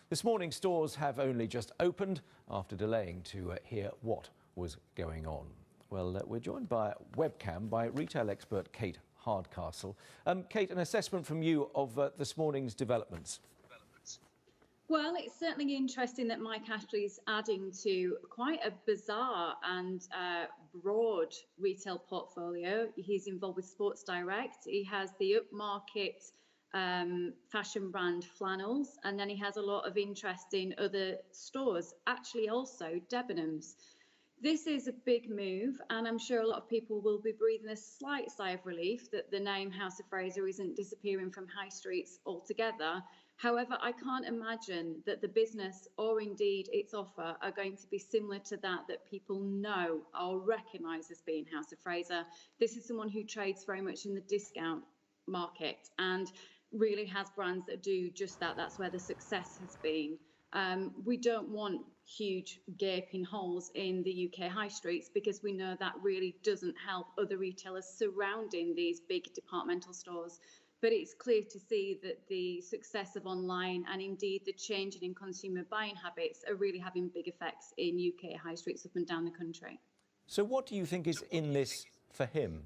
This morning, stores have only just opened after delaying to hear what was going on. Well, we're joined by webcam by retail expert Kate Hardcastle. Kate, an assessment from you of this morning's developments. Well, it's certainly interesting that Mike Ashley's adding to quite a bizarre and broad retail portfolio. He's involved with Sports Direct. He has the upmarket fashion brand Flannels, and then he has a lot of interest in other stores, actually also Debenhams. This is a big move, and I'm sure a lot of people will be breathing a slight sigh of relief that the name House of Fraser isn't disappearing from high streets altogether. However, I can't imagine that the business or indeed its offer are going to be similar to that people know or recognise as being House of Fraser. This is someone who trades very much in the discount market and really has brands that do just that. That's where the success has been. We don't want huge gaping holes in the UK high streets because we know that really doesn't help other retailers surrounding these big departmental stores. But it's clear to see that the success of online and indeed the changing in consumer buying habits are really having big effects in UK high streets up and down the country. So what do you think is in this for him?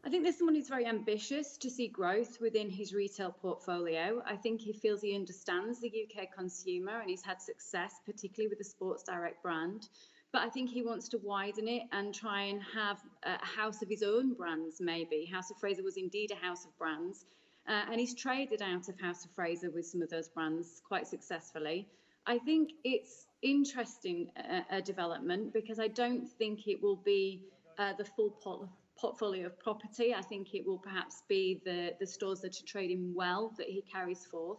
I think there's someone who's very ambitious to see growth within his retail portfolio. I think he feels he understands the UK consumer and he's had success, particularly with the Sports Direct brand. But I think he wants to widen it and try and have a house of his own brands, maybe. House of Fraser was indeed a house of brands. And he's traded out of House of Fraser with some of those brands quite successfully. I think it's interesting a development because I don't think it will be the full portfolio of property. I think it will perhaps be the stores that are trading well that he carries forth.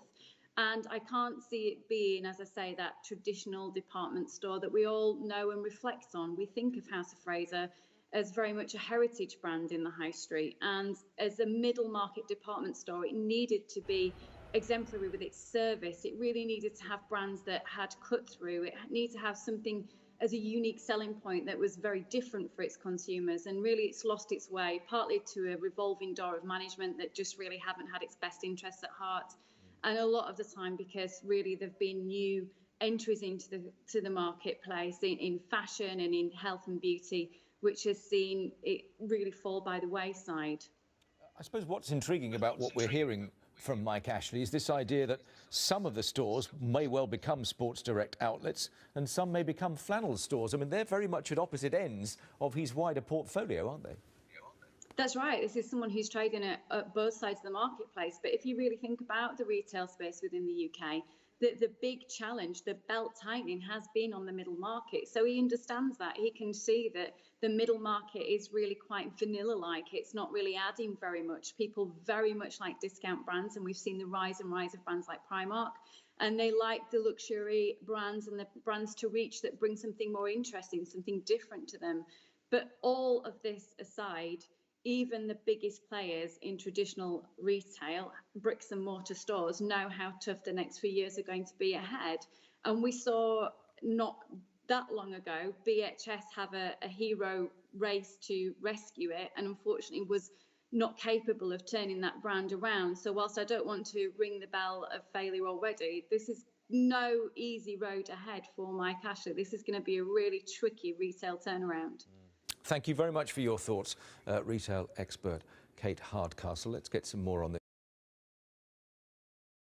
And I can't see it being, as I say, that traditional department store that we all know and reflect on. We think of House of Fraser as very much a heritage brand in the high street. And as a middle market department store, it needed to be exemplary with its service. It really needed to have brands that had cut through. It needed to have something as a unique selling point that was very different for its consumers. And really it's lost its way, partly to a revolving door of management that just really haven't had its best interests at heart. And a lot of the time because really there've been new entries into the marketplace in fashion and in health and beauty, which has seen it really fall by the wayside. I suppose what's intriguing about what we're hearing from Mike Ashley is this idea that some of the stores may well become Sports Direct outlets and some may become Flannels stores. I mean, they're very much at opposite ends of his wider portfolio, aren't they? That's right. This is someone who's trading at both sides of the marketplace. But if you really think about the retail space within the UK, the big challenge, the belt tightening has been on the middle market. So he understands that. He can see that the middle market is really quite vanilla-like. It's not really adding very much. People very much like discount brands, and we've seen the rise of brands like Primark. And they like the luxury brands and the brands to reach that bring something more interesting, something different to them. But all of this aside, even the biggest players in traditional retail, bricks and mortar stores, know how tough the next few years are going to be ahead. And we saw not that long ago, BHS have a hero race to rescue it, and unfortunately was not capable of turning that brand around. So whilst I don't want to ring the bell of failure already, this is no easy road ahead for Mike Ashley. This is going to be a really tricky retail turnaround. Thank you very much for your thoughts, retail expert Kate Hardcastle. Let's get some more on this.